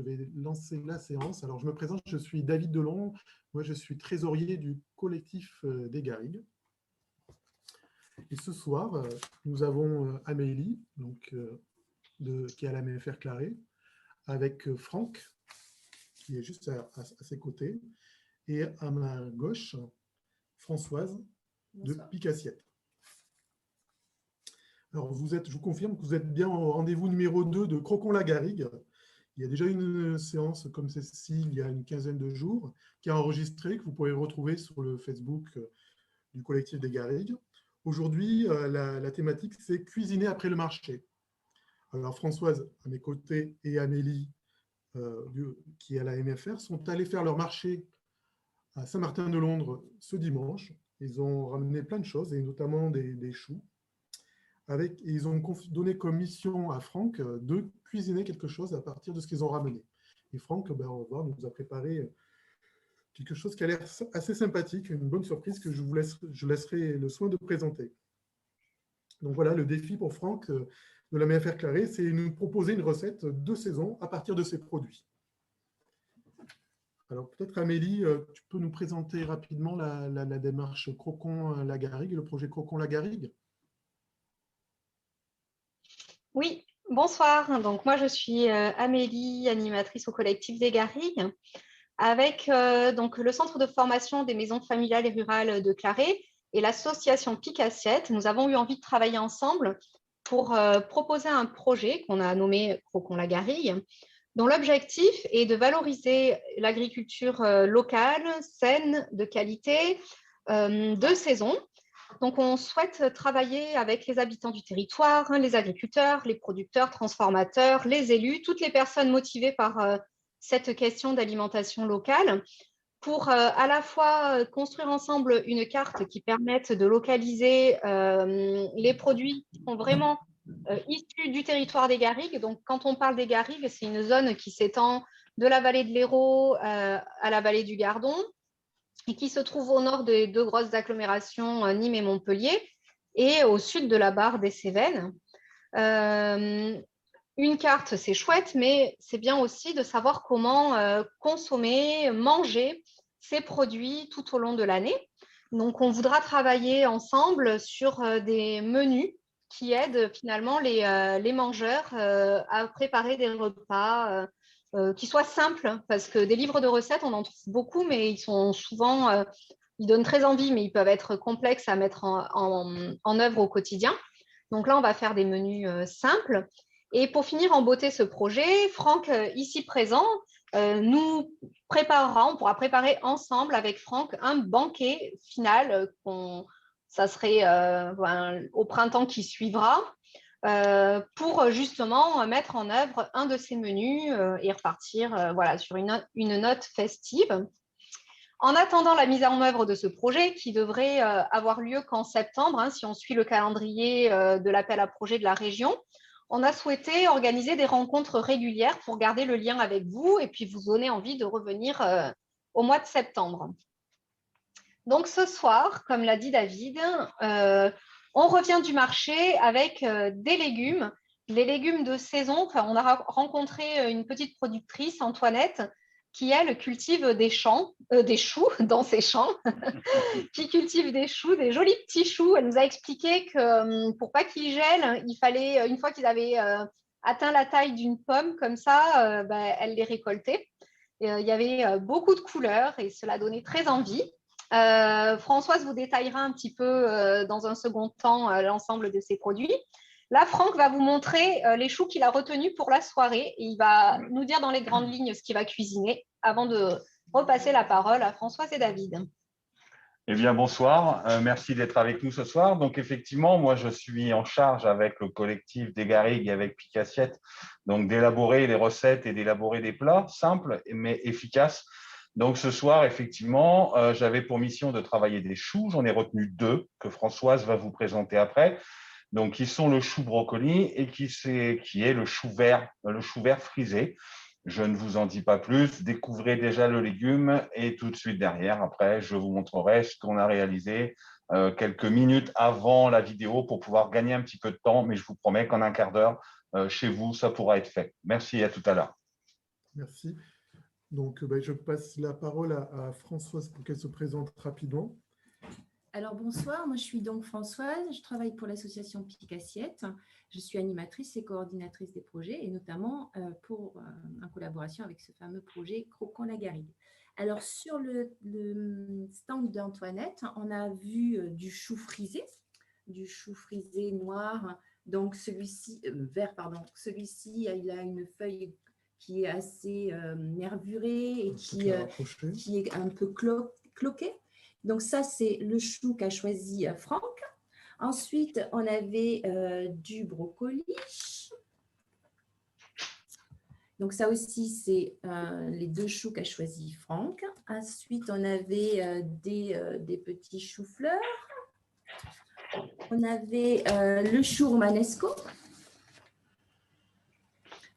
je vais lancer la séance. Alors, je me présente, je suis David Delon. Moi, je suis trésorier du collectif des Garrigues. Et ce soir, nous avons Amélie, donc, qui est à la MFR Claré, avec Franck, qui est juste à ses côtés, et à ma gauche, Françoise de Picassiette. Alors, je vous confirme que vous êtes bien au rendez-vous numéro 2 de Crocon-la-Garrigue. Il y a déjà une séance comme celle-ci il y a une quinzaine de jours qui est enregistrée, que vous pouvez retrouver sur le Facebook du collectif des Garrigues. Aujourd'hui, la thématique, c'est cuisiner après le marché. Alors, Françoise, à mes côtés, et Amélie, qui est à la MFR, sont allés faire leur marché à Saint-Martin-de-Londres ce dimanche. Ils ont ramené plein de choses, et notamment des choux. Ils ont donné comme mission à Franck de cuisiner quelque chose à partir de ce qu'ils ont ramené. Et Franck, on va voir, nous a préparé quelque chose qui a l'air assez sympathique, une bonne surprise que je laisserai le soin de présenter. Donc voilà, le défi pour Franck de la MFR Claré, c'est nous proposer une recette de saison à partir de ses produits. Alors peut-être Amélie, tu peux nous présenter rapidement la démarche Crocon-la-Garrigue, le projet Crocon-la-Garrigue? Oui, bonsoir. Donc moi je suis Amélie, animatrice au collectif des Garrigues, avec donc le centre de formation des maisons familiales et rurales de Claré et l'association Picassiette. Nous avons eu envie de travailler ensemble pour proposer un projet qu'on a nommé Crocon-la-Garrigue, dont l'objectif est de valoriser l'agriculture locale, saine, de qualité, de saison. Donc, on souhaite travailler avec les habitants du territoire, les agriculteurs, les producteurs, transformateurs, les élus, toutes les personnes motivées par cette question d'alimentation locale pour à la fois construire ensemble une carte qui permette de localiser les produits qui sont vraiment issus du territoire des Garrigues. Donc, quand on parle des Garrigues, c'est une zone qui s'étend de la vallée de l'Hérault à la vallée du Gardon, et qui se trouve au nord des deux grosses agglomérations, Nîmes et Montpellier, et au sud de la Barre des Cévennes. Une carte, c'est chouette, mais c'est bien aussi de savoir comment consommer, manger ces produits tout au long de l'année. Donc, on voudra travailler ensemble sur des menus qui aident finalement les mangeurs à préparer des repas qui soient simples, parce que des livres de recettes, on en trouve beaucoup, mais ils sont souvent, ils donnent très envie, mais ils peuvent être complexes à mettre en œuvre au quotidien. Donc là, on va faire des menus simples. Et pour finir en beauté ce projet, Franck, ici présent, nous préparera, on pourra préparer ensemble avec Franck un banquet final, ça serait au printemps qui suivra, pour justement mettre en œuvre un de ces menus et repartir voilà, sur une note festive. En attendant la mise en œuvre de ce projet, qui devrait avoir lieu qu'en septembre, hein, si on suit le calendrier de l'appel à projet de la région, on a souhaité organiser des rencontres régulières pour garder le lien avec vous et puis vous donner envie de revenir au mois de septembre. Donc ce soir, comme l'a dit David, on revient du marché avec des légumes, les légumes de saison. Enfin, on a rencontré une petite productrice, Antoinette, qui, elle, cultive des choux dans ses champs, qui cultive des choux, des jolis petits choux. Elle nous a expliqué que pour pas qu'ils gèlent, il fallait, une fois qu'ils avaient atteint la taille d'une pomme, comme ça, elle les récoltait. Il y avait beaucoup de couleurs et cela donnait très envie. Françoise vous détaillera un petit peu dans un second temps l'ensemble de ces produits. Là, Franck va vous montrer les choux qu'il a retenus pour la soirée et il va nous dire dans les grandes lignes ce qu'il va cuisiner avant de repasser la parole à Françoise et David. Eh bien, bonsoir. Merci d'être avec nous ce soir. Donc, effectivement, moi, je suis en charge avec le collectif des Garrigues et avec Picassiette, donc d'élaborer les recettes et d'élaborer des plats simples mais efficaces. Donc, ce soir, effectivement, j'avais pour mission de travailler des choux. J'en ai retenu 2 que Françoise va vous présenter après. Donc, qui sont le chou brocoli et qui est le chou vert frisé. Je ne vous en dis pas plus, découvrez déjà le légume et tout de suite derrière, après, je vous montrerai ce qu'on a réalisé quelques minutes avant la vidéo pour pouvoir gagner un petit peu de temps, mais je vous promets qu'en un quart d'heure, chez vous, ça pourra être fait. Merci et à tout à l'heure. Merci. Donc, je passe la parole à Françoise pour qu'elle se présente rapidement. Alors bonsoir, moi je suis donc Françoise, je travaille pour l'association Pic Assiette. Je suis animatrice et coordinatrice des projets et notamment en collaboration avec ce fameux projet Croquons la Garrigue. Alors sur le stand d'Antoinette, on a vu du chou frisé noir, donc celui-ci, vert pardon, celui-ci il a une feuille qui est assez nervurée et qui est un peu cloquée. Donc ça, c'est le chou qu'a choisi Franck. Ensuite, on avait du brocoli. Donc ça aussi, c'est les deux choux qu'a choisi Franck. Ensuite, on avait des petits choux-fleurs. On avait le chou romanesco.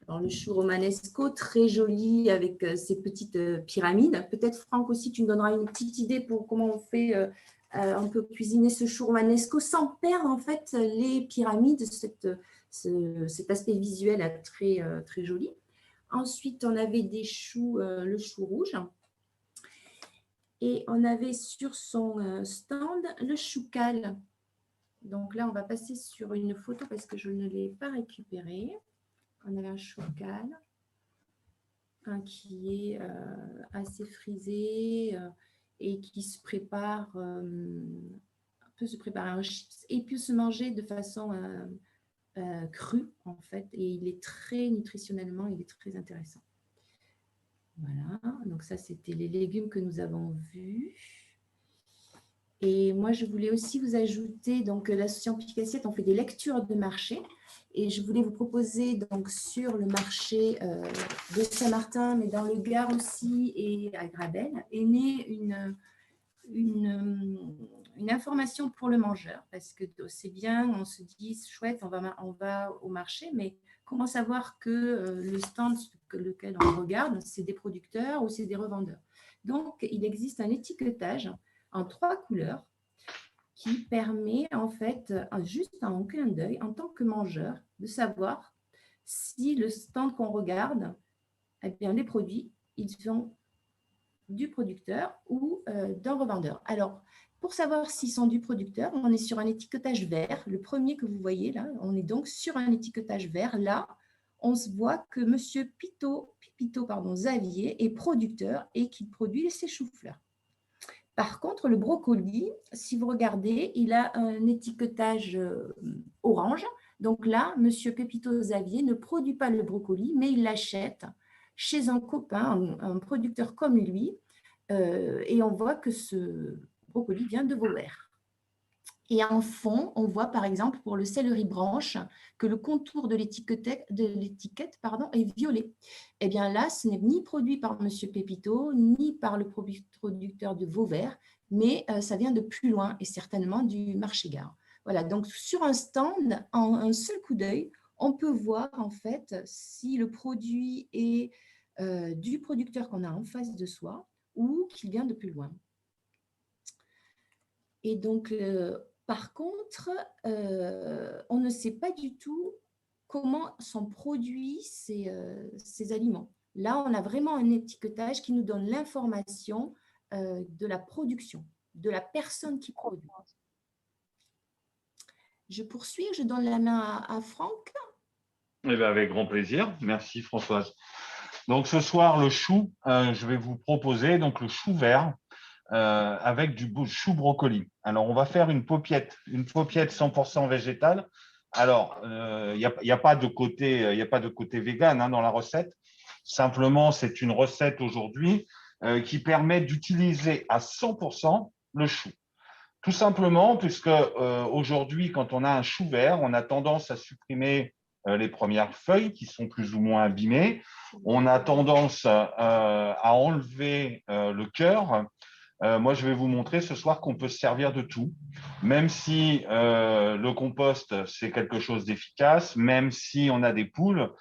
Alors, le chou romanesco, très joli avec ces petites pyramides. Peut-être, Franck, aussi, tu nous donneras une petite idée pour comment on fait. On peut cuisiner ce chou romanesco sans perdre, en fait, les pyramides, cet aspect visuel très, très joli. Ensuite, on avait des choux, le chou rouge. Et on avait sur son stand le chou cal. Donc là, on va passer sur une photo parce que je ne l'ai pas récupéré. On avait un chou cal qui est assez frisé et qui se prépare, peut se préparer en chips et peut se manger de façon crue en fait. Et il est très nutritionnellement, il est très intéressant. Voilà, donc ça c'était les légumes que nous avons vus. Et moi je voulais aussi vous ajouter, donc l'association Pic Assiette, on fait des lectures de marché. Et je voulais vous proposer donc sur le marché de Saint-Martin, mais dans le Gard aussi et à Grabel, est née une information pour le mangeur. Parce que c'est bien, on se dit, chouette, on va au marché, mais comment savoir que le stand lequel on regarde, c'est des producteurs ou c'est des revendeurs. Donc, il existe un étiquetage en 3 couleurs qui permet en fait, juste en clin d'œil, en tant que mangeur, de savoir si le stand qu'on regarde, eh bien, les produits, ils sont du producteur ou d'un revendeur. Alors, pour savoir s'ils sont du producteur, on est sur un étiquetage vert. Le premier que vous voyez là, on est donc sur un étiquetage vert. Là, on se voit que M. Pipito, Xavier est producteur et qu'il produit ses choux-fleurs. Par contre, le brocoli, si vous regardez, il a un étiquetage orange. Donc là, M. Pépito Xavier ne produit pas le brocoli, mais il l'achète chez un copain, un producteur comme lui. Et on voit que ce brocoli vient de Vauvert. Et en fond, on voit par exemple pour le céleri branche que le contour de l'étiquette est violet. Eh bien là, ce n'est ni produit par M. Pépito, ni par le producteur de Vauvert, mais ça vient de plus loin et certainement du marché Gare. Voilà, donc sur un stand, en un seul coup d'œil, on peut voir en fait si le produit est du producteur qu'on a en face de soi ou qu'il vient de plus loin. Et donc, par contre, on ne sait pas du tout comment sont produits ces aliments. Là, on a vraiment un étiquetage qui nous donne l'information de la production, de la personne qui produit. Je poursuis, je donne la main à Franck. Eh bien, avec grand plaisir. Merci Françoise. Donc ce soir, le chou, je vais vous proposer donc le chou vert. Avec du chou brocoli. Alors, on va faire une paupiette 100% végétale. Alors, il n'y a pas de côté vegan dans la recette. Simplement, c'est une recette aujourd'hui qui permet d'utiliser à 100% le chou. Tout simplement, puisque aujourd'hui, quand on a un chou vert, on a tendance à supprimer les premières feuilles qui sont plus ou moins abîmées. On a tendance à enlever le cœur. Moi, je vais vous montrer ce soir qu'on peut se servir de tout, même si le compost, c'est quelque chose d'efficace, même si on a des poules,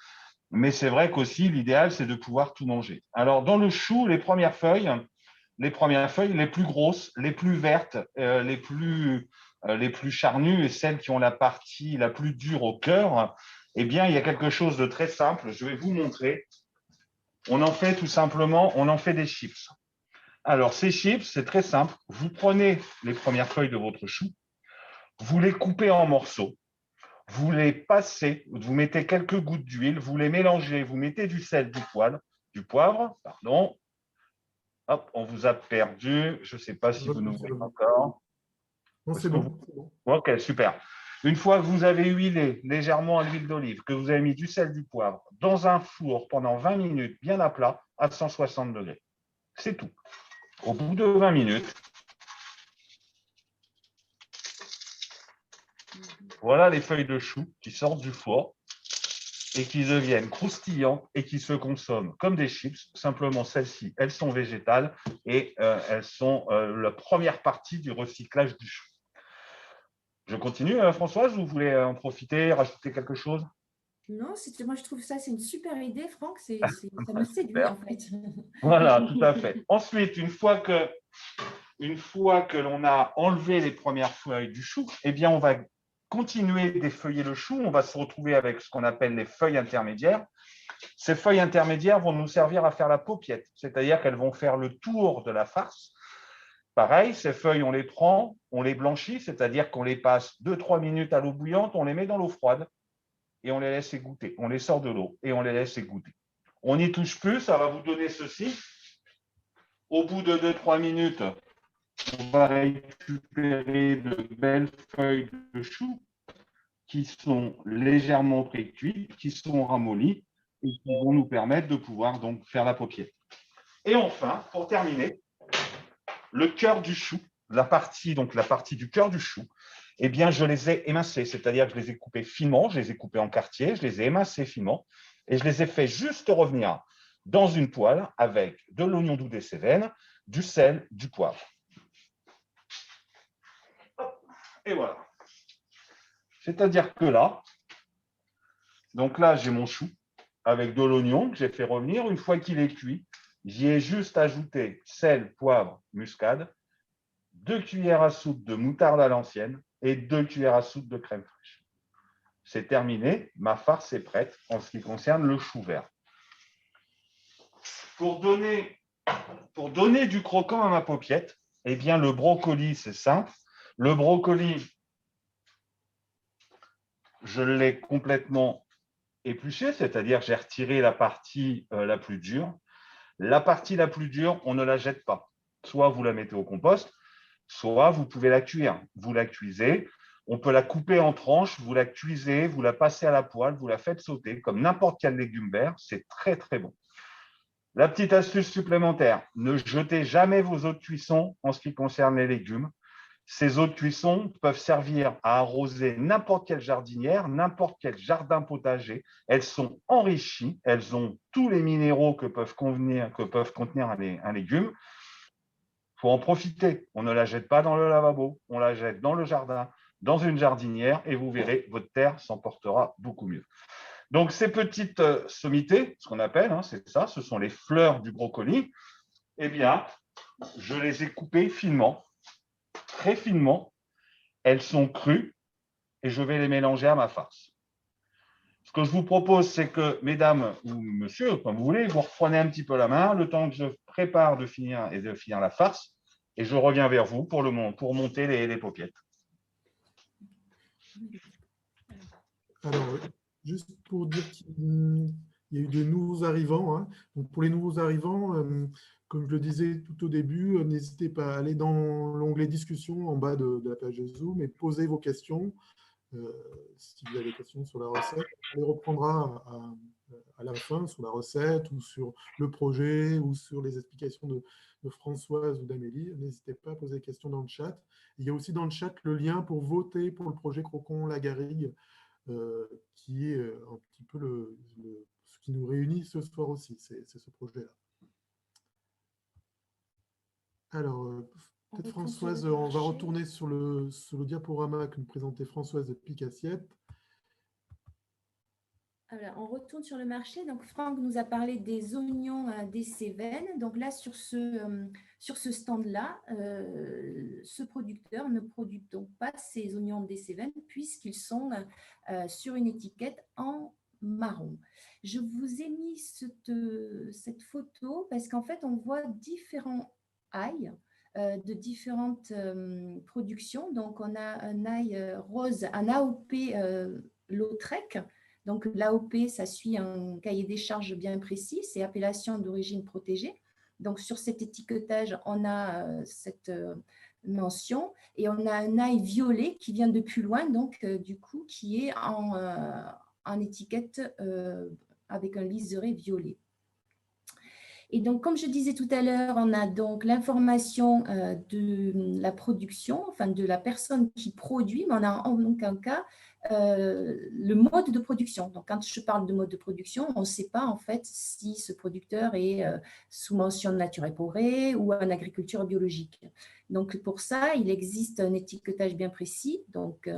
mais c'est vrai qu'aussi, l'idéal, c'est de pouvoir tout manger. Alors, dans le chou, les premières feuilles les plus grosses, les plus vertes, les plus charnues et celles qui ont la partie la plus dure au cœur, eh bien, il y a quelque chose de très simple. Je vais vous montrer. On en fait tout simplement, on en fait des chips. Alors, ces chips, c'est très simple. Vous prenez les premières feuilles de votre chou, vous les coupez en morceaux, vous les passez, vous mettez quelques gouttes d'huile, vous les mélangez, vous mettez du sel, du poivre, pardon. Hop, on vous a perdu. Je ne sais pas si vous nous voyez encore. Non, c'est bon. Ok, super. Une fois que vous avez huilé légèrement à l'huile d'olive, que vous avez mis du sel, du poivre, dans un four pendant 20 minutes, bien à plat, à 160 degrés. C'est tout. Au bout de 20 minutes, voilà les feuilles de chou qui sortent du four et qui deviennent croustillantes et qui se consomment comme des chips. Simplement, celles-ci, elles sont végétales et elles sont la première partie du recyclage du chou. Je continue, Françoise, vous voulez en profiter, rajouter quelque chose? Non, moi je trouve ça, c'est une super idée, Franck. Ça me séduit en fait. Voilà, tout à fait. Ensuite, une fois que l'on a enlevé les premières feuilles du chou, eh bien, on va continuer d'effeuiller le chou. On va se retrouver avec ce qu'on appelle les feuilles intermédiaires. Ces feuilles intermédiaires vont nous servir à faire la paupiette, c'est-à-dire qu'elles vont faire le tour de la farce. Pareil, ces feuilles, on les prend, on les blanchit, c'est-à-dire qu'on les passe 2-3 minutes à l'eau bouillante, on les met dans l'eau froide et on les laisse égoutter. On les sort de l'eau et on les laisse égoutter. On n'y touche plus, ça va vous donner ceci. Au bout de 2-3 minutes, on va récupérer de belles feuilles de chou qui sont légèrement pré-cuites, qui sont ramollies et qui vont nous permettre de pouvoir donc faire la paupiette. Et enfin, pour terminer, le cœur du chou, la partie du cœur du chou, eh bien, je les ai émincés, c'est-à-dire que je les ai coupés finement, je les ai coupés en quartiers, je les ai émincés finement et je les ai fait juste revenir dans une poêle avec de l'oignon doux des Cévennes, du sel, du poivre. Et voilà. C'est-à-dire que là, j'ai mon chou avec de l'oignon que j'ai fait revenir. Une fois qu'il est cuit, j'y ai juste ajouté sel, poivre, muscade, 2 cuillères à soupe de moutarde à l'ancienne et 2 cuillères à soupe de crème fraîche. C'est terminé, ma farce est prête en ce qui concerne le chou vert. Pour donner du croquant à ma paupiette, eh bien, le brocoli, c'est simple. Le brocoli, je l'ai complètement épluché, c'est-à-dire j'ai retiré la partie la plus dure. La partie la plus dure, on ne la jette pas. Soit vous la mettez au compost, soit vous pouvez la cuire. Vous la cuisez, on peut la couper en tranches, vous la cuisez, vous la passez à la poêle, vous la faites sauter comme n'importe quel légume vert. C'est très, très bon. La petite astuce supplémentaire, ne jetez jamais vos eaux de cuisson en ce qui concerne les légumes. Ces eaux de cuisson peuvent servir à arroser n'importe quelle jardinière, n'importe quel jardin potager. Elles sont enrichies, elles ont tous les minéraux que peuvent contenir un légume. Il faut en profiter. On ne la jette pas dans le lavabo, on la jette dans le jardin, dans une jardinière, et vous verrez, votre terre s'en portera beaucoup mieux. Donc, ces petites sommités, ce qu'on appelle, c'est ça, ce sont les fleurs du brocoli, eh bien, je les ai coupées finement, très finement. Elles sont crues et je vais les mélanger à ma farce. Ce que je vous propose, c'est que, mesdames ou monsieur, comme vous voulez, vous reprenez un petit peu la main, le temps que je prépare de finir la farce, et je reviens vers vous pour monter les paupiettes. Alors, juste pour dire qu'il y a eu de nouveaux arrivants. Donc, pour les nouveaux arrivants, comme je le disais tout au début, n'hésitez pas à aller dans l'onglet discussion en bas de la page de Zoom et poser vos questions. Si vous avez des questions sur la recette, on les reprendra à la fin sur la recette ou sur le projet ou sur les explications de Françoise ou d'Amélie. N'hésitez pas à poser des questions dans le chat. Il y a aussi dans le chat le lien pour voter pour le projet Crocon la Garrigue, qui est un petit peu ce qui nous réunit ce soir aussi, c'est ce projet-là. Alors, peut-être Françoise, on va retourner sur le diaporama que nous présentait Françoise de Picassiette. Alors, on retourne sur le marché. Donc, Franck nous a parlé des oignons des Cévennes. Donc là, sur ce stand-là, ce producteur ne produit donc pas ces oignons des Cévennes puisqu'ils sont sur une étiquette en marron. Je vous ai mis cette photo parce qu'en fait, on voit différents ails de différentes productions. Donc, on a un ail rose, un AOP Lautrec. Donc, l'AOP, ça suit un cahier des charges bien précis, c'est appellation d'origine protégée. Donc, sur cet étiquetage, on a cette mention et on a un ail violet qui vient de plus loin, donc du coup, qui est en étiquette avec un liseré violet. Et donc, comme je disais tout à l'heure, on a donc l'information de la production, enfin de la personne qui produit, mais on a en aucun cas le mode de production. Donc, quand je parle de mode de production, on ne sait pas en fait si ce producteur est sous mention nature et progrès ou en agriculture biologique. Donc, pour ça, il existe un étiquetage bien précis. Donc,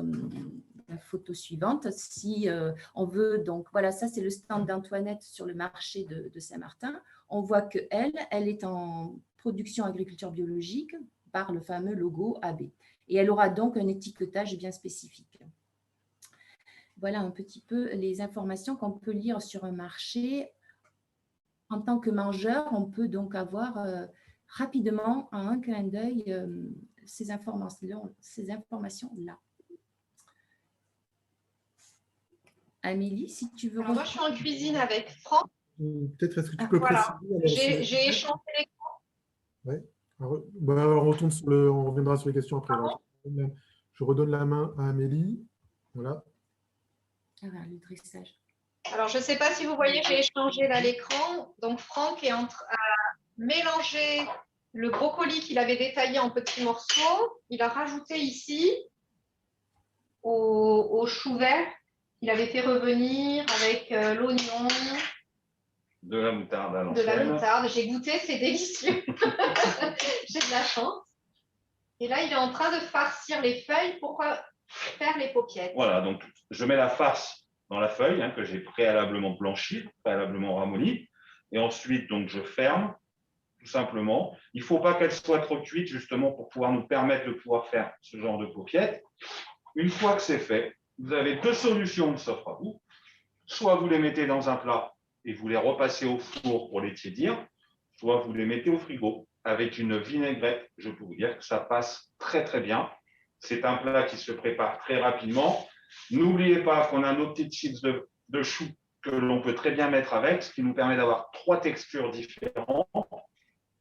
la photo suivante, si on veut, donc voilà, ça c'est le stand d'Antoinette sur le marché de Saint-Martin. On voit qu'elle est en production agriculture biologique par le fameux logo AB. Et elle aura donc un étiquetage bien spécifique. Voilà un petit peu les informations qu'on peut lire sur un marché. En tant que mangeur, on peut donc avoir rapidement, en un clin d'œil, ces informations-là. Amélie, si tu veux… Alors moi, je suis en cuisine avec Franck. Peut-être est-ce que tu peux préciser J'ai échangé les… Ouais. Alors, on reviendra sur les questions après. Alors, je redonne la main à Amélie. Voilà. Le dressage. Alors, je ne sais pas si vous voyez, j'ai échangé là l'écran. Donc, Franck est en train de mélanger le brocoli qu'il avait détaillé en petits morceaux. Il a rajouté ici au chou vert qu'il avait fait revenir avec l'oignon. De la moutarde à De la l'ancienne. moutarde. J'ai goûté, c'est délicieux. J'ai de la chance. Et là, il est en train de farcir les feuilles pour faire les paupiètes. Voilà, donc je mets la farce dans la feuille que j'ai préalablement blanchie, préalablement ramollie. Et ensuite, donc, je ferme, tout simplement. Il ne faut pas qu'elle soit trop cuite, justement, pour pouvoir nous permettre de pouvoir faire ce genre de paupiètes. Une fois que c'est fait, vous avez deux solutions de s'offrent à vous. Soit vous les mettez dans un plat et vous les repassez au four pour les tiédir, soit vous les mettez au frigo. Avec une vinaigrette, je peux vous dire que ça passe très, très bien. C'est un plat qui se prépare très rapidement. N'oubliez pas qu'on a nos petites chips de chou que l'on peut très bien mettre avec, ce qui nous permet d'avoir trois textures différentes.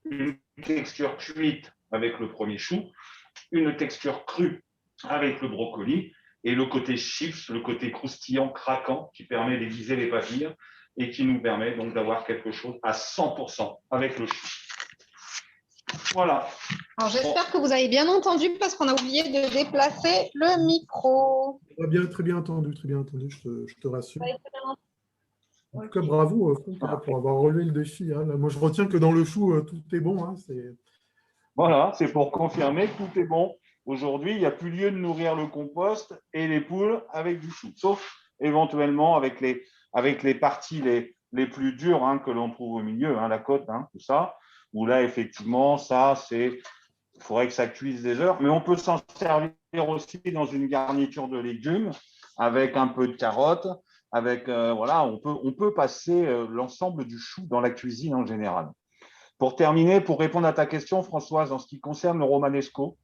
Une texture cuite avec le premier chou, une texture crue avec le brocoli et le côté chips, le côté croustillant, craquant qui permet d'aiguiser les papilles et qui nous permet donc d'avoir quelque chose à 100% avec le chou. Voilà. Alors, j'espère que vous avez bien entendu parce qu'on a oublié de déplacer le micro. Très bien entendu, je te rassure. En tout cas, Okay. bravo Franck, pour avoir relevé le défi. Là, moi, je retiens que dans le chou, tout est bon. Voilà, c'est pour confirmer que tout est bon. Aujourd'hui, il n'y a plus lieu de nourrir le compost et les poules avec du chou, sauf éventuellement avec les parties les plus dures que l'on trouve au milieu, la côte, tout ça, où là, effectivement, il faudrait que ça cuise des heures, mais on peut s'en servir aussi dans une garniture de légumes avec un peu de carottes, on peut passer l'ensemble du chou dans la cuisine en général. Pour terminer, pour répondre à ta question, Françoise, en ce qui concerne le romanesco,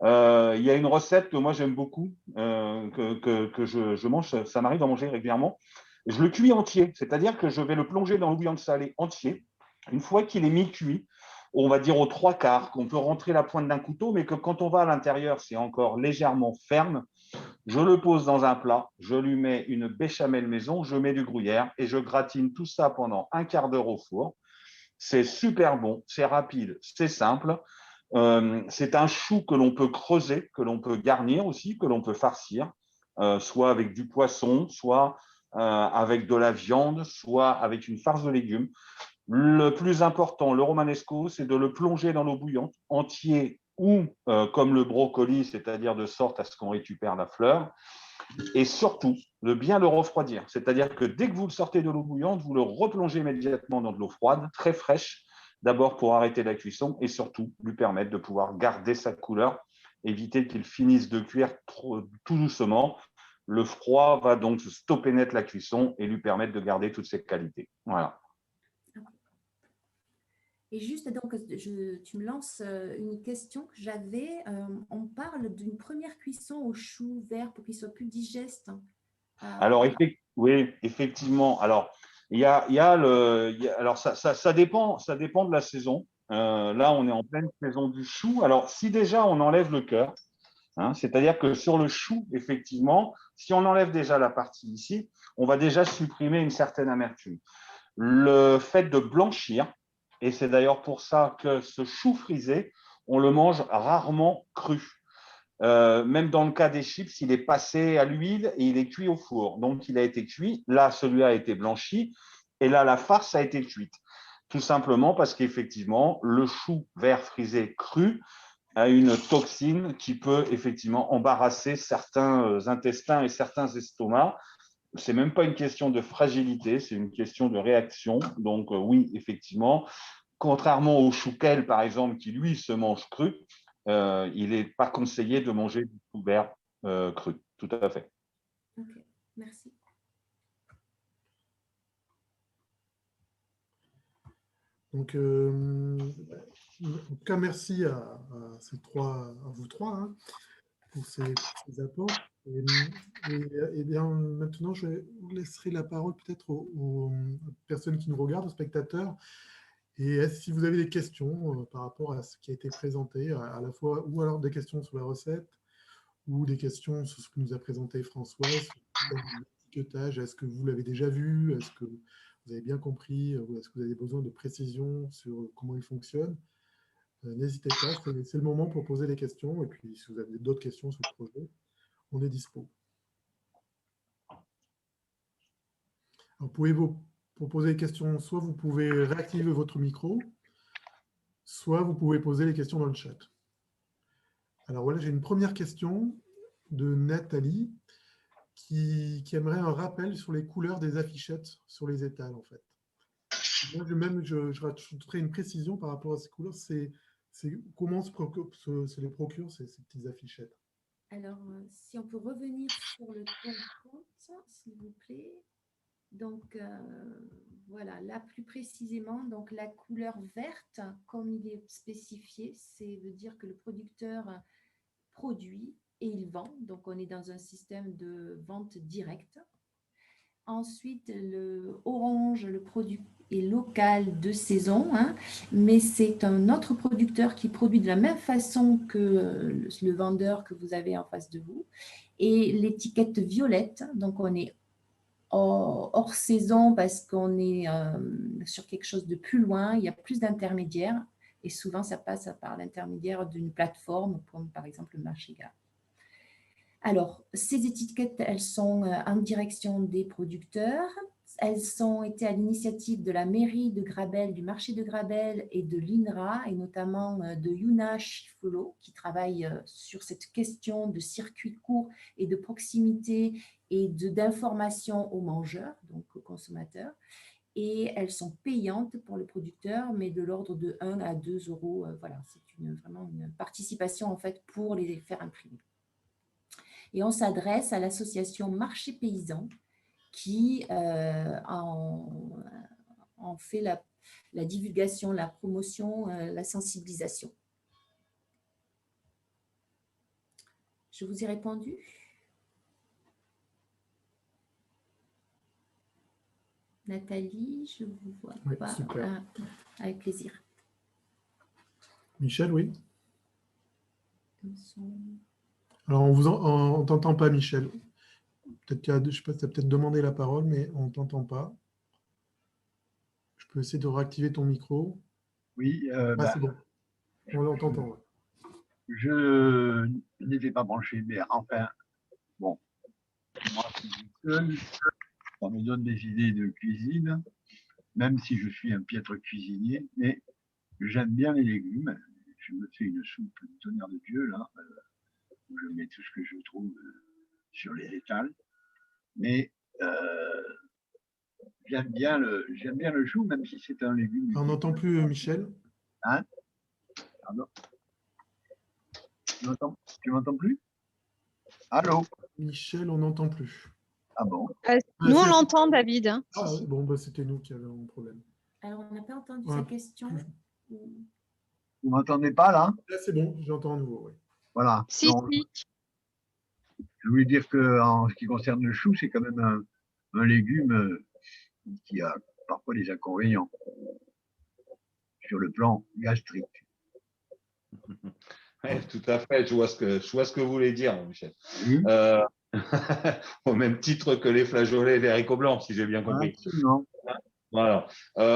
il y a une recette que moi j'aime beaucoup, que je mange, ça m'arrive d'en manger régulièrement. Je le cuis entier, c'est-à-dire que je vais le plonger dans l'eau bouillante salée entier. Une fois qu'il est mi-cuit, on va dire aux trois quarts, qu'on peut rentrer la pointe d'un couteau, mais que quand on va à l'intérieur, c'est encore légèrement ferme. Je le pose dans un plat, je lui mets une béchamel maison, je mets du gruyère et je gratine tout ça pendant un quart d'heure au four. C'est super bon, c'est rapide, c'est simple. C'est un chou que l'on peut creuser, que l'on peut garnir aussi, que l'on peut farcir, soit avec du poisson, soit avec de la viande, soit avec une farce de légumes. Le plus important, le romanesco, c'est de le plonger dans l'eau bouillante, entier ou comme le brocoli, c'est-à-dire de sorte à ce qu'on récupère la fleur. Et surtout, de bien le refroidir. C'est-à-dire que dès que vous le sortez de l'eau bouillante, vous le replongez immédiatement dans de l'eau froide, très fraîche, d'abord pour arrêter la cuisson et surtout lui permettre de pouvoir garder sa couleur, éviter qu'il finisse de cuire tout doucement. Le froid va donc stopper net la cuisson et lui permettre de garder toutes ses qualités. Voilà. Et juste, donc, tu me lances une question que j'avais. On parle d'une première cuisson au chou vert pour qu'il soit plus digeste. Alors, oui, effectivement. Alors, alors ça dépend de la saison. Là, on est en pleine saison du chou. Alors, si déjà on enlève le cœur, hein, c'est-à-dire que sur le chou, effectivement, si on enlève déjà la partie ici, on va déjà supprimer une certaine amertume. Le fait de blanchir, et c'est d'ailleurs pour ça que ce chou frisé, on le mange rarement cru. Même dans le cas des chips, il est passé à l'huile et il est cuit au four. Donc, il a été cuit. Là, celui-là a été blanchi. Et là, la farce a été cuite. Tout simplement parce qu'effectivement, le chou vert frisé cru a une toxine qui peut effectivement embarrasser certains intestins et certains estomacs. Ce n'est même pas une question de fragilité, c'est une question de réaction. Donc, oui, effectivement, contrairement au chouquel, par exemple, qui lui se mange cru, il n'est pas conseillé de manger du chou vert cru. Tout à fait. Ok, merci. Donc, en tout cas, merci à vous trois, hein, pour ces apports. Et bien, maintenant, je laisserai la parole peut-être aux personnes qui nous regardent, aux spectateurs. Et si vous avez des questions par rapport à ce qui a été présenté, à la fois, ou alors des questions sur la recette, ou des questions sur ce que nous a présenté Françoise, sur l'étiquetage, est-ce que vous l'avez déjà vu? Est-ce que vous avez bien compris? Ou est-ce que vous avez besoin de précision sur comment il fonctionne? N'hésitez pas, c'est le moment pour poser des questions. Et puis, si vous avez d'autres questions sur le projet, on est dispo. Alors, pour poser des questions, soit vous pouvez réactiver votre micro, soit vous pouvez poser les questions dans le chat. Alors voilà, j'ai une première question de Nathalie qui aimerait un rappel sur les couleurs des affichettes sur les étals, en fait. Moi, je rajouterai une précision par rapport à ces couleurs. C'est comment se les procure, ces petites affichettes? Alors, si on peut revenir sur le compte, s'il vous plaît. Donc, voilà, là plus précisément, donc la couleur verte, comme il est spécifié, c'est veut dire que le producteur produit et il vend. Donc, on est dans un système de vente directe. Ensuite, le orange, le produit est local de saison, hein, mais c'est un autre producteur qui produit de la même façon que le vendeur que vous avez en face de vous. Et l'étiquette violette, donc on est hors saison parce qu'on est sur quelque chose de plus loin, il y a plus d'intermédiaires et souvent ça passe par l'intermédiaire d'une plateforme comme par exemple le marché gare. Alors, ces étiquettes, elles sont en direction des producteurs. Elles ont été à l'initiative de la mairie de Grabel, du marché de Grabel et de l'INRA, et notamment de Yuna Chifolo, qui travaille sur cette question de circuit court et de proximité et d'information aux mangeurs, donc aux consommateurs. Et elles sont payantes pour le producteur, mais de l'ordre de 1 à 2 euros. Voilà, c'est vraiment une participation en fait pour les faire imprimer. Et on s'adresse à l'association Marché Paysan qui en fait la divulgation, la promotion, la sensibilisation. Je vous ai répondu? Nathalie, je vous vois pas. Super. Avec plaisir. Michel, oui. Alors, on ne t'entend pas, Michel. Peut-être je ne sais pas si tu as peut-être demandé la parole, mais on ne t'entend pas. Je peux essayer de réactiver ton micro. Oui, c'est bon. On t'entend. Ouais. Je n'étais pas branché, mais enfin, bon, moi, ça me donne des idées de cuisine, même si je suis un piètre cuisinier, mais j'aime bien les légumes. Je me fais une soupe du tonnerre de Dieu, là, où je mets tout ce que je trouve sur les étals. Mais j'aime bien le chou, même si c'est un légume. On n'entend plus Michel. Hein? Pardon? Tu m'entends plus? Allô? Michel, on n'entend plus. Ah bon? Nous, on l'entend, David. Hein. Ah, bon, bah, c'était nous qui avions un problème. Alors, on n'a pas entendu Ouais. sa question. Vous m'entendez pas là? Là, c'est bon, j'entends à nouveau. Oui. Voilà. Si, Donc, si. je voulais dire que en ce qui concerne le chou, c'est quand même un légume qui a parfois des inconvénients sur le plan gastrique. Ouais, tout à fait, je vois ce que vous voulez dire, Michel. Oui, Au même titre que les flageolets et les haricots blancs, si j'ai bien compris. absolument. Voilà.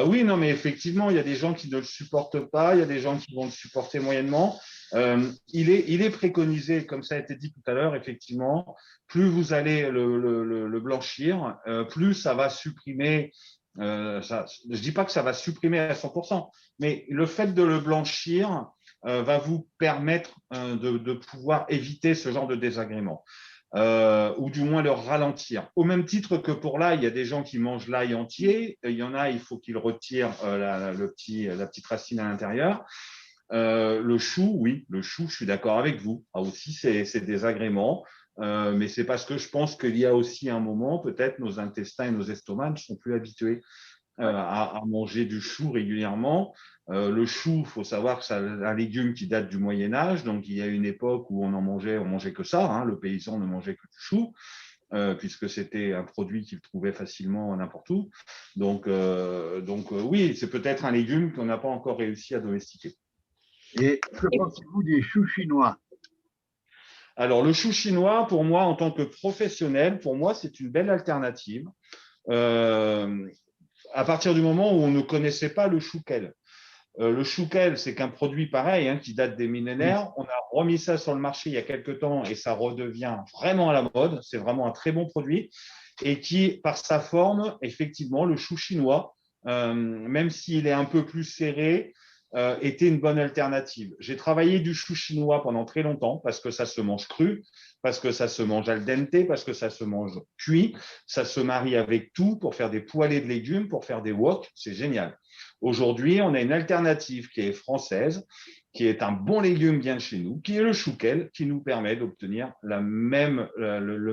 Oui, non, mais effectivement, il y a des gens qui ne le supportent pas, il y a des gens qui vont le supporter moyennement. Il est préconisé, comme ça a été dit tout à l'heure, effectivement, plus vous allez le blanchir, plus ça va supprimer. Je ne dis pas que ça va supprimer à 100%, mais le fait de le blanchir va vous permettre de pouvoir éviter ce genre de désagrément. Ou du moins le ralentir. Au même titre que pour l'ail, il y a des gens qui mangent l'ail entier, il y en a, il faut qu'ils retirent la petite racine à l'intérieur. Le chou, oui, le chou, je suis d'accord avec vous. Ah, aussi, c'est désagrément, mais c'est parce que je pense qu'il y a aussi un moment, peut-être nos intestins et nos estomacs ne sont plus habitués à manger du chou régulièrement. Le chou, il faut savoir que c'est un légume qui date du Moyen-Âge, donc il y a une époque où on mangeait que ça, hein, le paysan ne mangeait que du chou, puisque c'était un produit qu'il trouvait facilement n'importe où. Donc oui, c'est peut-être un légume qu'on n'a pas encore réussi à domestiquer. Et que pensez-vous des choux chinois? Alors, le chou chinois, pour moi, en tant que professionnel, pour moi, c'est une belle alternative. À partir du moment où on ne connaissait pas le chouquel. Le chouquel, c'est qu'un produit pareil, hein, qui date des millénaires. On a remis ça sur le marché il y a quelques temps et ça redevient vraiment à la mode. C'est vraiment un très bon produit et qui, par sa forme, effectivement, le chou chinois, même s'il est un peu plus serré, était une bonne alternative. J'ai travaillé du chou chinois pendant très longtemps parce que ça se mange cru, parce que ça se mange al dente, parce que ça se mange cuit, ça se marie avec tout pour faire des poêlées de légumes, pour faire des wok, c'est génial. Aujourd'hui, on a une alternative qui est française, qui est un bon légume bien de chez nous, qui est le chouquel, qui nous permet d'obtenir le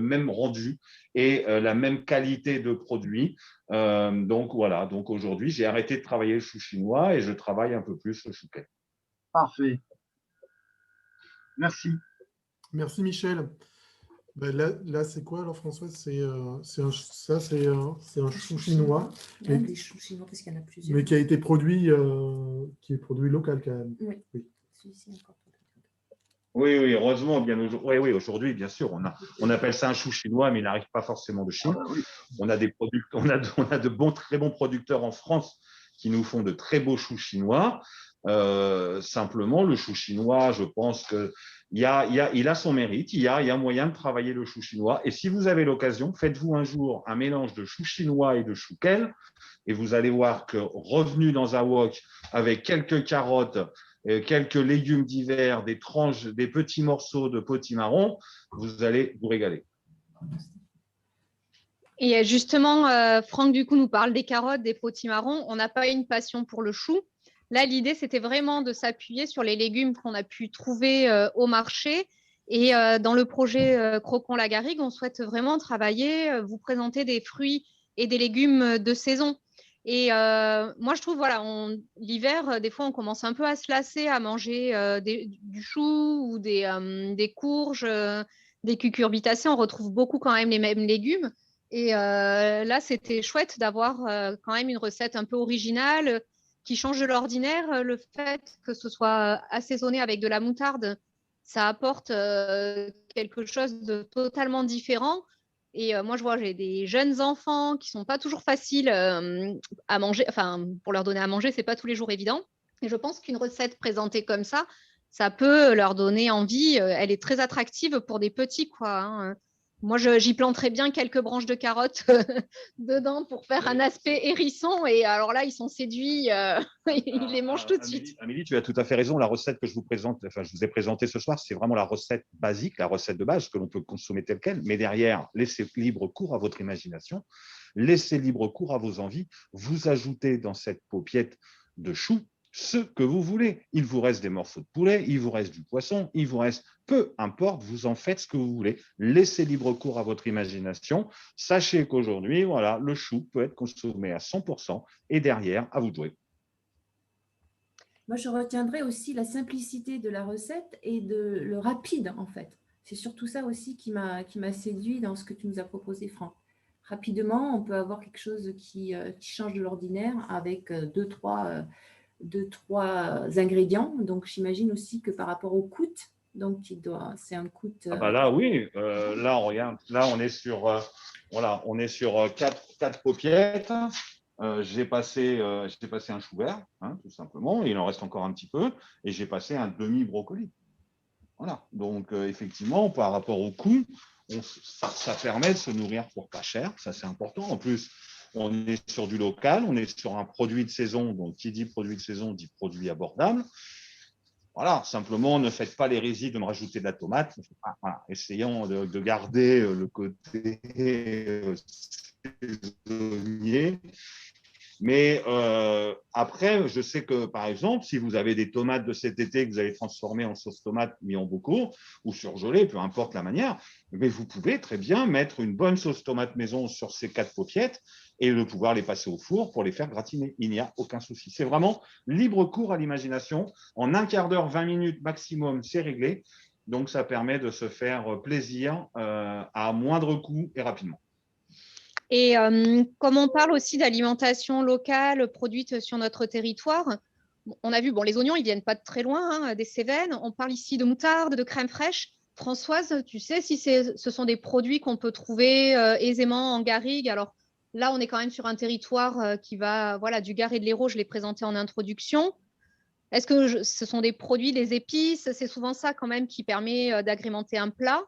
même rendu et la même qualité de produit. Donc voilà, donc aujourd'hui, j'ai arrêté de travailler le chou chinois et je travaille un peu plus le chouquel. Parfait. Merci. Merci, Michel. Ben là c'est quoi alors, François? C'est un chou chinois, Des choux chinois, parce qu'il y en a plusieurs. mais qui a été produit, qui est produit local quand même. Oui. Oui. Celui-ci encore. Oui, heureusement, oui, aujourd'hui, bien sûr, on appelle ça un chou chinois, mais il n'arrive pas forcément de Chine. Oui. On a de bons, très bons producteurs en France qui nous font de très beaux choux chinois. Simplement, le chou chinois, je pense qu'il a son mérite, il y a moyen de travailler le chou chinois. Et si vous avez l'occasion, faites-vous un jour un mélange de chou chinois et de chouquel, et vous allez voir que revenu dans un wok avec quelques carottes, quelques légumes d'hiver, des tranches, des petits morceaux de potimarron, vous allez vous régaler. Et justement, Franck, du coup, nous parle des carottes, des potimarrons. On n'a pas une passion pour le chou. Là, l'idée, c'était vraiment de s'appuyer sur les légumes qu'on a pu trouver au marché. Et dans le projet Croquons la Garrigue, on souhaite vraiment travailler, vous présenter des fruits et des légumes de saison. Et moi, je trouve, voilà, l'hiver, des fois, on commence un peu à se lasser à manger du chou ou des courges, des cucurbitacées. On retrouve beaucoup quand même les mêmes légumes. Et là, c'était chouette d'avoir quand même une recette un peu originale qui change de l'ordinaire. Le fait que ce soit assaisonné avec de la moutarde, ça apporte quelque chose de totalement différent. Et moi, je vois, j'ai des jeunes enfants qui sont pas toujours faciles à manger. Enfin, pour leur donner à manger, c'est pas tous les jours évident. Et je pense qu'une recette présentée comme ça peut leur donner envie. Elle est très attractive pour des petits, quoi. Hein. Moi, j'y planterais bien quelques branches de carottes dedans pour faire un aspect hérisson. Et alors là, ils sont séduits. Ils les mangent tout de suite. Amélie, tu as tout à fait raison. La recette que je vous ai présentée ce soir, c'est vraiment la recette basique, la recette de base que l'on peut consommer telle quelle. Mais derrière, laissez libre cours à votre imagination, laissez libre cours à vos envies. Vous ajoutez dans cette paupiette de chou ce que vous voulez. Il vous reste des morceaux de poulet, il vous reste du poisson, il vous reste, peu importe, vous en faites ce que vous voulez. Laissez libre cours à votre imagination. Sachez qu'aujourd'hui, voilà, le chou peut être consommé à 100% et derrière, à vous de jouer. Moi, je retiendrai aussi la simplicité de la recette et le rapide, en fait. C'est surtout ça aussi qui m'a séduit dans ce que tu nous as proposé, Franck. Rapidement, on peut avoir quelque chose qui change de l'ordinaire avec deux, trois ingrédients. Donc, j'imagine aussi que par rapport au coût, donc c'est un coût. Ah bah là, oui. Là, on regarde. Là, on est sur, voilà, on est sur quatre paupiettes. J'ai passé un chou vert, hein, tout simplement. Il en reste encore un petit peu. Et j'ai passé un demi-brocoli. Voilà. Donc, effectivement, par rapport au coût, ça permet de se nourrir pour pas cher. Ça, c'est important. En plus, on est sur du local, on est sur un produit de saison. Donc, qui dit produit de saison dit produit abordable. Voilà, simplement, ne faites pas l'hérésie de me rajouter de la tomate. Voilà, essayons de garder le côté saisonnier. Mais après, je sais que, par exemple, si vous avez des tomates de cet été que vous allez transformer en sauce tomate mis en bocaux ou surgelées, peu importe la manière, mais vous pouvez très bien mettre une bonne sauce tomate maison sur ces 4 paupiettes et de pouvoir les passer au four pour les faire gratiner. Il n'y a aucun souci. C'est vraiment libre cours à l'imagination. En un quart d'heure, 20 minutes maximum, c'est réglé. Donc, ça permet de se faire plaisir à moindre coût et rapidement. Et comme on parle aussi d'alimentation locale produite sur notre territoire, on a vu, bon, les oignons, ils viennent pas de très loin, hein, des Cévennes. On parle ici de moutarde, de crème fraîche. Françoise, tu sais si ce sont des produits qu'on peut trouver aisément en garrigue? Alors là, on est quand même sur un territoire qui va, voilà, du Gard et de l'Hérault, je l'ai présenté en introduction. Est-ce que ce sont des produits, des épices? C'est souvent ça quand même qui permet d'agrémenter un plat.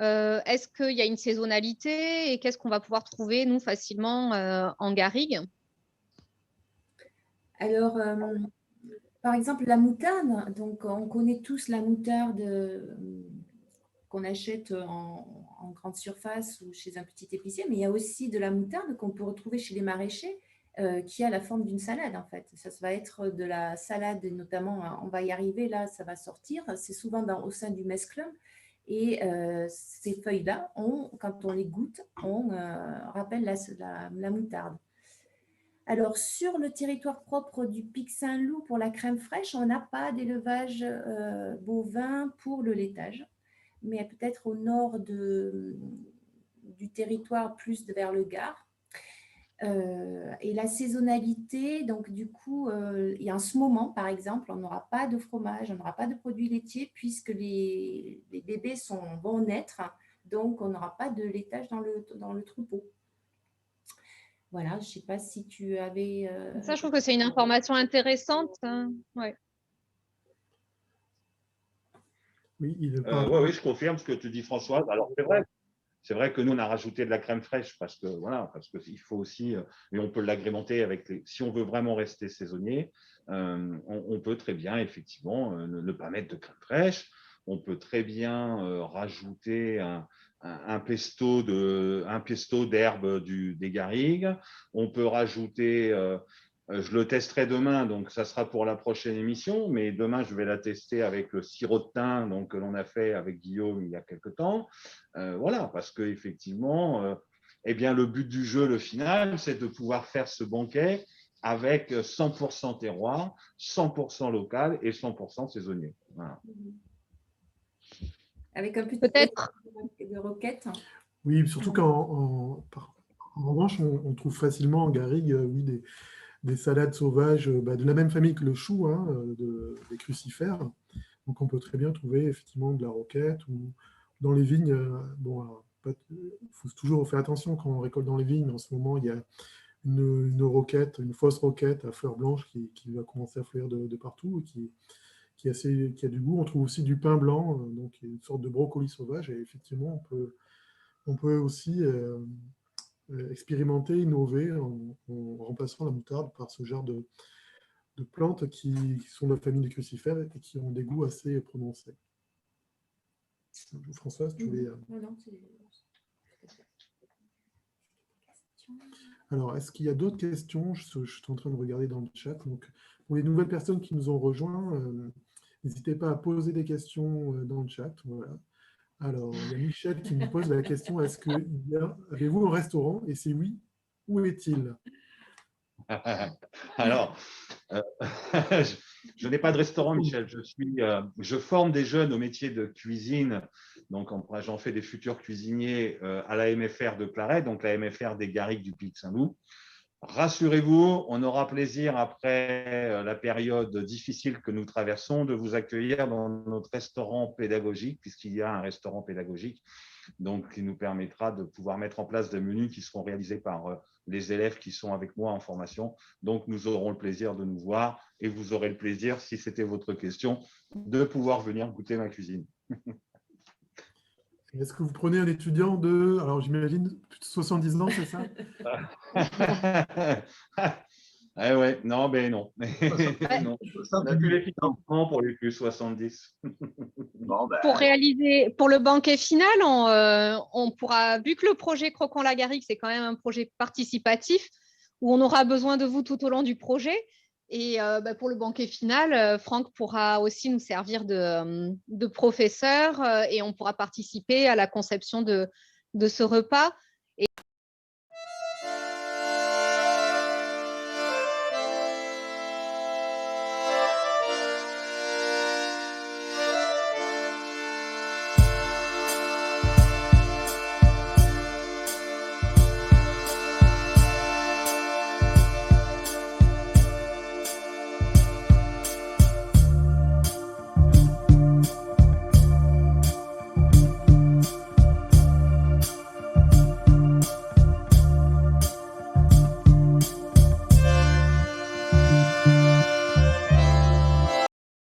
Est-ce qu'il y a une saisonnalité et qu'est-ce qu'on va pouvoir trouver, nous, facilement en garrigue? Alors, par exemple, la moutarde. Donc, on connaît tous la moutarde qu'on achète en grande surface ou chez un petit épicier, mais il y a aussi de la moutarde qu'on peut retrouver chez les maraîchers qui a la forme d'une salade, en fait. Ça va être de la salade, notamment, on va y arriver, là, ça va sortir. C'est souvent au sein du mesclun. Et ces feuilles-là, quand on les goûte, on rappelle la moutarde. Alors, sur le territoire propre du Pic Saint-Loup, pour la crème fraîche, on n'a pas d'élevage bovin pour le laitage. Mais peut-être au nord du territoire, plus vers le Gard. Et la saisonnalité, donc du coup, et en ce moment, par exemple, on n'aura pas de fromage, on n'aura pas de produits laitiers puisque les bébés vont naître, donc on n'aura pas de laitage dans le troupeau. Voilà, je ne sais pas si tu avais… Ça, je trouve que c'est une information intéressante. Hein. Ouais. Oui, Oui, je confirme ce que tu dis, Françoise. Alors, c'est vrai que nous, on a rajouté de la crème fraîche parce qu'il faut aussi, et on peut l'agrémenter avec si on veut vraiment rester saisonnier, on peut très bien, effectivement, ne pas mettre de crème fraîche. On peut très bien rajouter un pesto d'herbe des garrigues. On peut rajouter, je le testerai demain, donc ça sera pour la prochaine émission, mais demain, je vais la tester avec le sirop de thym donc, que l'on a fait avec Guillaume il y a quelque temps. Voilà, parce qu'effectivement, eh bien, le but du jeu, le final, c'est de pouvoir faire ce banquet avec 100% terroir, 100% local et 100% saisonnier. Voilà. Avec un petit Peut-être de roquette. Oui, surtout qu'en revanche, on trouve facilement en garrigue oui, des salades sauvages de la même famille que le chou, hein, des crucifères. Donc on peut très bien trouver effectivement de la roquette ou dans les vignes. Bon, il faut toujours faire attention quand on récolte dans les vignes, mais en ce moment, il y a une roquette, une fausse roquette à fleurs blanches qui va commencer à fleurir de partout et qui a du goût. On trouve aussi du pin blanc, donc une sorte de brocoli sauvage. Et effectivement, on peut aussi expérimenter, innover en remplaçant la moutarde par ce genre de plantes qui sont de la famille des crucifères et qui ont des goûts assez prononcés. Françoise, tu voulais… Alors, est-ce qu'il y a d'autres questions? Je suis en train de regarder dans le chat. Donc, pour les nouvelles personnes qui nous ont rejoints, n'hésitez pas à poser des questions dans le chat. Voilà. Alors, il y a Michel qui nous pose la question, avez-vous un restaurant? Et si oui, où est-il? Alors, je n'ai pas de restaurant, Michel. Je forme des jeunes au métier de cuisine. Donc, j'en fais des futurs cuisiniers à la MFR de Claret, donc la MFR des Garrigues du Pic Saint-Loup. Rassurez-vous, on aura plaisir après la période difficile que nous traversons de vous accueillir dans notre restaurant pédagogique, puisqu'il y a un restaurant pédagogique, donc qui nous permettra de pouvoir mettre en place des menus qui seront réalisés par les élèves qui sont avec moi en formation. Donc, nous aurons le plaisir de nous voir et vous aurez le plaisir, si c'était votre question, de pouvoir venir goûter ma cuisine. Est-ce que vous prenez un étudiant de, alors j'imagine, plus de 70 ans, c'est ça? Eh ouais, non, mais non. Non. On a plus les financements pour les plus 70. Bon, ben, Pour le banquet final, on pourra, vu que le projet Croquons la Garrigue, c'est quand même un projet participatif où on aura besoin de vous tout au long du projet. Et pour le banquet final, Franck pourra aussi nous servir de professeur et on pourra participer à la conception de ce repas.